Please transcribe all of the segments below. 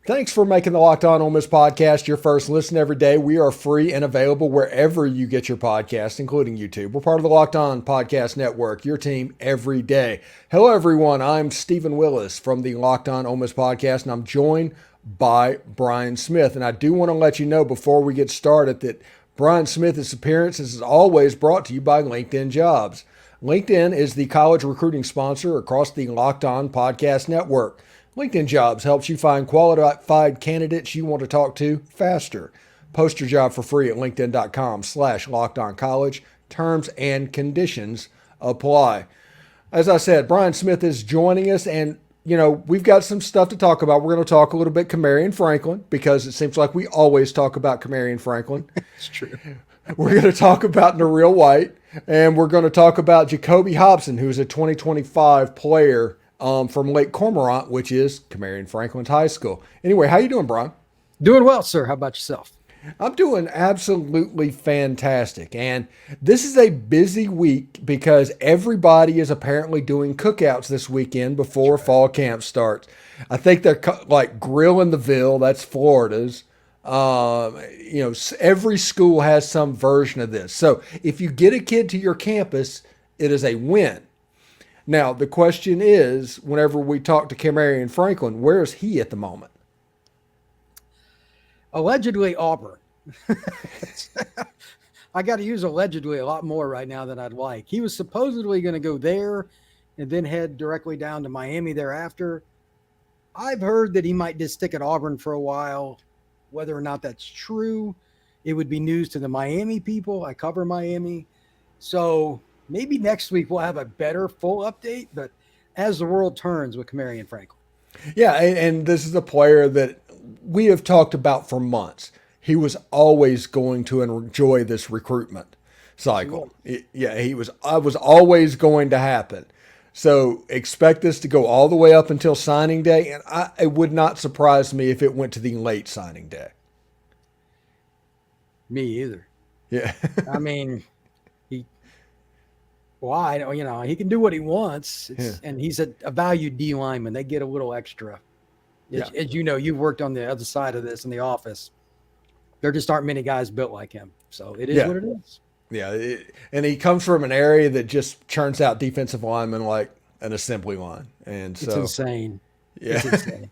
Thanks for making the Locked On Ole Miss podcast your first listen every day. We are free and available wherever you get your podcast, including YouTube. We're part of the Locked On Podcast Network, your team every day. Hello, everyone. I'm Stephen Willis from the Locked On Ole Miss podcast, and I'm joined by Brian Smith. And I do want to let you know before we get started that Brian Smith's appearance is always brought to you by LinkedIn Jobs. LinkedIn is the college recruiting sponsor across the Locked On Podcast Network. LinkedIn Jobs helps you find qualified candidates you want to talk to faster. Post your job for free at linkedin.com/lockedoncollege. Terms and conditions apply. As I said, Brian Smith is joining us, and we've got some stuff to talk about. We're going to talk a little bit Camarion Franklin, because it seems like we always talk about Camarion Franklin. It's true. We're going to talk about Noreel White, and we're going to talk about Jacoby Hopson, who's a 2025 player from Lake Cormorant, which is Camarion Franklin's high school. Anyway, how you doing, Brian? Doing well, sir. How about yourself? I'm doing absolutely fantastic. And this is a busy week because everybody is apparently doing cookouts this weekend before fall camp starts. I think they're like Grill in the Ville, that's Florida's. Every school has some version of this. So if you get a kid to your campus, it is a win. Now, the question is, whenever we talk to Camarion Franklin, where is he at the moment? Allegedly Auburn. I got to use allegedly a lot more right now than I'd like. He was supposedly going to go there and then head directly down to Miami thereafter. I've heard that he might just stick at Auburn for a while. Whether or not that's true, it would be news to the Miami people. I cover Miami. So maybe next week we'll have a better full update, but as the world turns with Camarion Franklin. Yeah, and this is a player that we have talked about for months. He was always going to enjoy this recruitment cycle. I was always going to happen. So expect this to go all the way up until signing day, and it would not surprise me if it went to the late signing day. Me either. Yeah. I mean, he can do what he wants. And he's a valued D lineman. They get a little extra. As you know, you've worked on the other side of this in the office. There just aren't many guys built like him. So it is what it is. Yeah. And he comes from an area that just churns out defensive linemen like an assembly line. And so it's insane. Yeah. It's insane.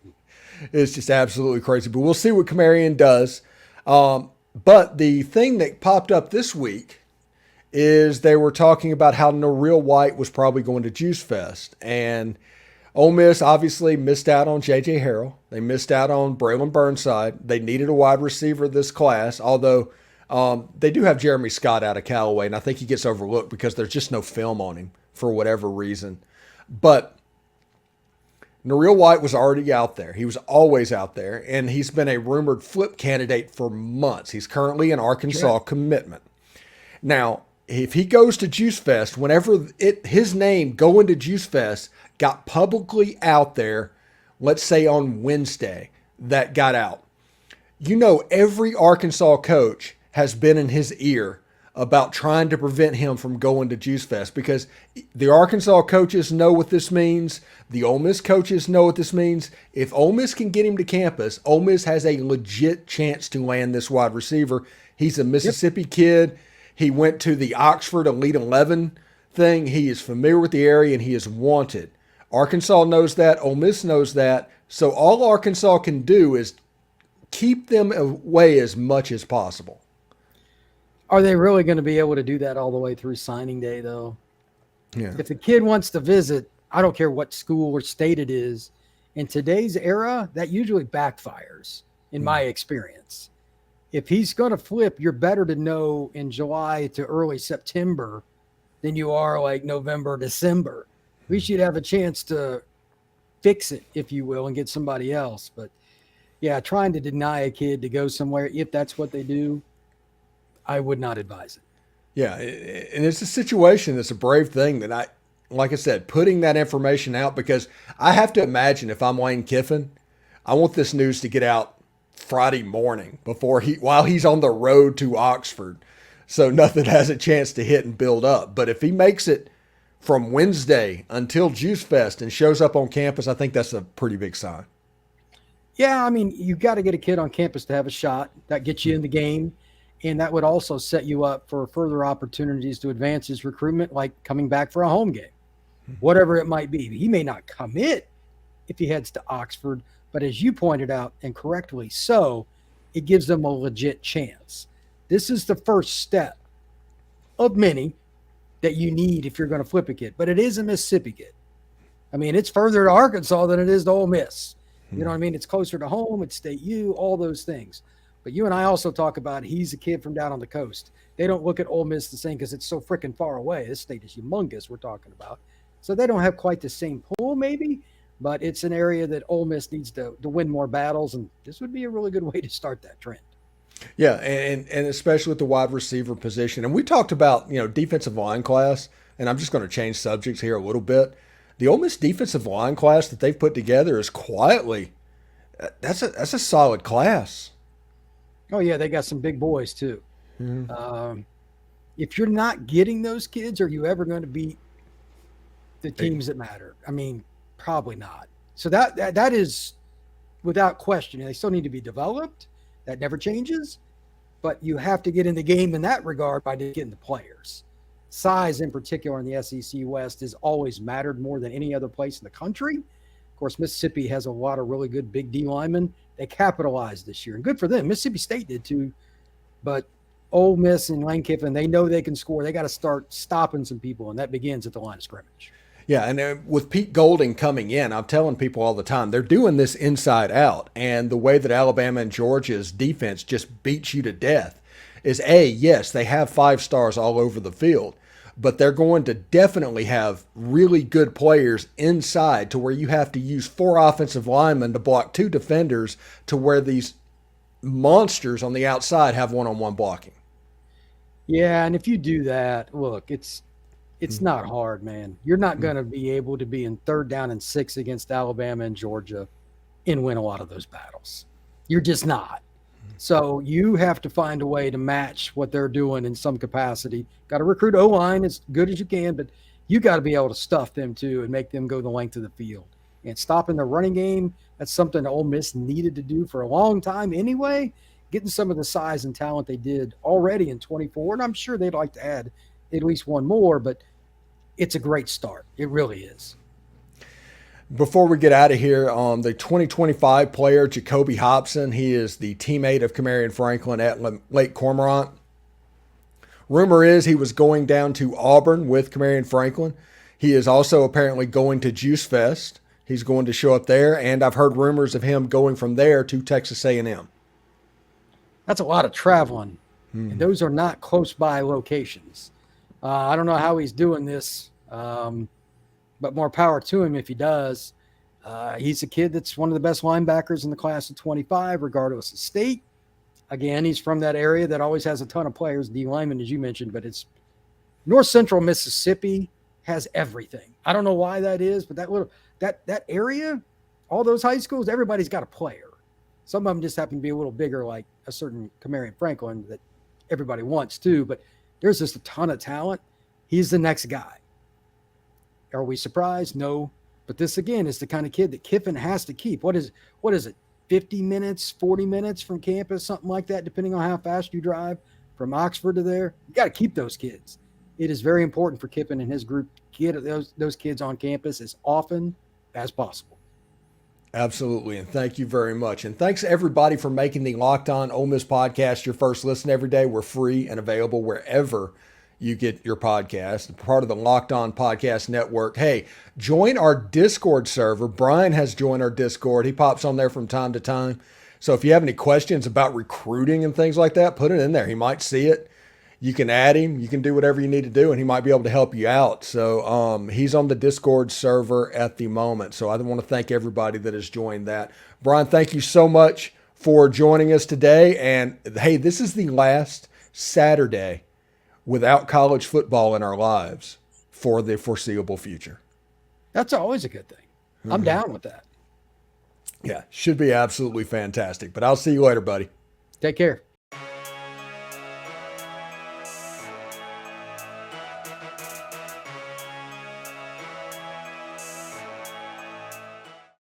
It's just absolutely crazy. But we'll see what Camarion does. But the thing that popped up this week is they were talking about how Noreel White was probably going to Juice Fest. And Ole Miss obviously missed out on J.J. Harrell. They missed out on Braylon Burnside. They needed a wide receiver this class, although they do have Jeremy Scott out of Callaway, and I think he gets overlooked because there's just no film on him for whatever reason. But Noreel White was already out there. He was always out there, and he's been a rumored flip candidate for months. He's currently an Arkansas commitment. Now, if he goes to Juice Fest, whenever his name going to Juice Fest got publicly out there, let's say on Wednesday, that got out. Every Arkansas coach has been in his ear about trying to prevent him from going to Juice Fest because the Arkansas coaches know what this means. The Ole Miss coaches know what this means. If Ole Miss can get him to campus, Ole Miss has a legit chance to land this wide receiver. He's a Mississippi kid. He went to the Oxford Elite 11 thing. He is familiar with the area, and he is wanted. Arkansas knows that. Ole Miss knows that. So all Arkansas can do is keep them away as much as possible. Are they really going to be able to do that all the way through signing day, though? Yeah. If the kid wants to visit, I don't care what school or state it is. In today's era, that usually backfires, in my experience. If he's going to flip, you're better to know in July to early September than you are like November, December. At least you'd have a chance to fix it, if you will, and get somebody else. But yeah, trying to deny a kid to go somewhere, if that's what they do, I would not advise it. Yeah, and it's a situation that's a brave thing that like I said, putting that information out, because I have to imagine if I'm Lane Kiffin, I want this news to get out Friday morning while he's on the road to Oxford, so nothing has a chance to hit and build up. But if he makes it from Wednesday until Juice Fest and shows up on campus, I think that's a pretty big sign. Yeah, I mean, you got to get a kid on campus to have a shot. That gets you in the game. And that would also set you up for further opportunities to advance his recruitment, like coming back for a home game, whatever it might be. He may not commit if he heads to Oxford, but as you pointed out, and correctly so, it gives them a legit chance. This is the first step of many that you need if you're going to flip a kid, but it is a Mississippi kid. I mean, it's further to Arkansas than it is to Ole Miss. You know what I mean? It's closer to home, it's State U, all those things. But you and I also talk about he's a kid from down on the coast. They don't look at Ole Miss the same because it's so freaking far away. This state is humongous we're talking about. So they don't have quite the same pull maybe, but it's an area that Ole Miss needs to win more battles, and this would be a really good way to start that trend. Yeah, and especially with the wide receiver position. And we talked about, defensive line class, and I'm just going to change subjects here a little bit. The Ole Miss defensive line class that they've put together is quietly, that's a solid class. Oh, yeah, they got some big boys too. If you're not getting those kids, are you ever going to beat the teams that matter? I mean, probably not. So that is without question. They still need to be developed. That never changes. But you have to get in the game in that regard by getting the players. Size, in particular, in the SEC West has always mattered more than any other place in the country. Of course, Mississippi has a lot of really good big D linemen. They capitalized this year, and good for them. Mississippi State did too. But Ole Miss and Lane Kiffin, they know they can score. They got to start stopping some people, and that begins at the line of scrimmage. Yeah, and with Pete Golding coming in, I'm telling people all the time, they're doing this inside out. And the way that Alabama and Georgia's defense just beats you to death is, yes, they have 5 stars all over the field, but they're going to definitely have really good players inside to where you have to use 4 offensive linemen to block 2 defenders to where these monsters on the outside have one-on-one blocking. Yeah, and if you do that, look, it's not hard, man. You're not going to be able to be in 3rd down and 6 against Alabama and Georgia and win a lot of those battles. You're just not. So you have to find a way to match what they're doing in some capacity. Got to recruit O-line as good as you can, but you got to be able to stuff them too and make them go the length of the field. And stopping the running game, that's something Ole Miss needed to do for a long time anyway, getting some of the size and talent they did already in 24. And I'm sure they'd like to add at least one more, but it's a great start. It really is. Before we get out of here, the 2025 player, Jacoby Hopson, he is the teammate of Camarion Franklin at Lake Cormorant. Rumor is he was going down to Auburn with Camarion Franklin. He is also apparently going to Juice Fest. He's going to show up there, and I've heard rumors of him going from there to Texas A&M. That's a lot of traveling, and those are not close by locations. I don't know how he's doing this, but more power to him if he does. He's a kid that's one of the best linebackers in the class of 25, regardless of state. Again, he's from that area that always has a ton of players, D linemen, as you mentioned, but it's North Central Mississippi has everything. I don't know why that is, but that area, all those high schools, everybody's got a player. Some of them just happen to be a little bigger, like a certain Camarion Franklin that everybody wants too, but there's just a ton of talent. He's the next guy. Are we surprised? No. But this, again, is the kind of kid that Kiffin has to keep. What is it, 50 minutes, 40 minutes from campus, something like that, depending on how fast you drive from Oxford to there? You got to keep those kids. It is very important for Kiffin and his group to get those kids on campus as often as possible. Absolutely, and thank you very much. And thanks, everybody, for making the Locked On Ole Miss podcast your first listen every day. We're free and available wherever you get your podcast, part of the Locked On Podcast Network. Hey, join our Discord server. Brian has joined our Discord. He pops on there from time to time. So if you have any questions about recruiting and things like that, put it in there. He might see it. You can add him. You can do whatever you need to do, and he might be able to help you out. So he's on the Discord server at the moment. So I want to thank everybody that has joined that. Brian, thank you so much for joining us today. And, hey, this is the last Saturday without college football in our lives for the foreseeable future. That's always a good thing. I'm down with that. Yeah, should be absolutely fantastic. But I'll see you later, buddy. Take care.